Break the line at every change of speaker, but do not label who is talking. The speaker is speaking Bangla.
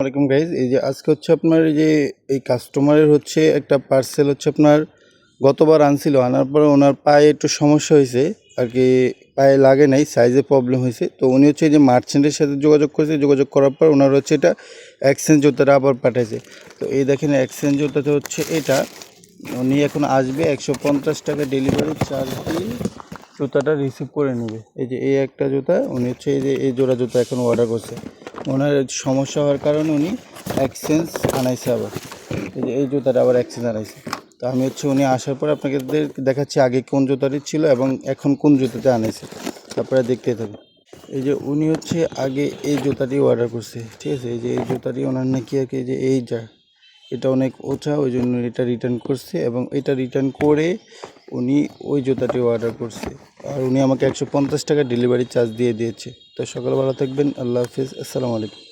আসসালামু আলাইকুম গাইজ। এই যে আজকে হচ্ছে আপনার এই যে এই কাস্টমারের হচ্ছে একটা পার্সেল হচ্ছে আপনার গতবার আনছিল, আনার পরে ওনার পায়ে একটু সমস্যা হয়েছে আর কি, পায়ে লাগে নাই, সাইজে প্রবলেম হয়েছে। তো উনি হচ্ছে এই যে মার্চেন্টের সাথে যোগাযোগ করেছে, যোগাযোগ করার পর ওনার হচ্ছে এটা এক্সচেঞ্জ জুতাটা আবার পাঠাইছে। তো এই দেখেন এক্সচেঞ্জ জুতাটা হচ্ছে এটা, উনি এখন আসবে 150 টাকা ডেলিভারি চার্জ দিয়ে জুতাটা রিসিভ করে নেবে। এই যে এই একটা জুতা উনি হচ্ছে এই যে এই জোড়া জুতা এখন অর্ডার করছে, ওনার সমস্যা হওয়ার কারণে উনি এক্সচেঞ্জ আনাইছে, আবার এই যে এই জুতাটা আবার এক্সচেঞ্জ আনাইছে। তো আমি হচ্ছে উনি আসার পর আপনাকে দেখাচ্ছি আগে কোন জুতাটি ছিল এবং এখন কোন জুতাতে আনাইছে, তারপরে দেখতে থাকুন। এই যে উনি হচ্ছে আগে এই জুতাটি অর্ডার করছে, ঠিক আছে। এই যে এই জুতাটি ওনার নাকি আর কি, এই যে এইটা এটা অনেক ওঠা, ওই জন্য এটা রিটার্ন করছে এবং এটা রিটার্ন করে উনি ওই জুতাটি অর্ডার করছে। আর উনি আমাকে 150 টাকা ডেলিভারি চার্জ দিয়ে দিয়েছে। তো সকালবেলা থাকবেন, আল্লাহ হাফিজ, আসসালামু আলাইকুম।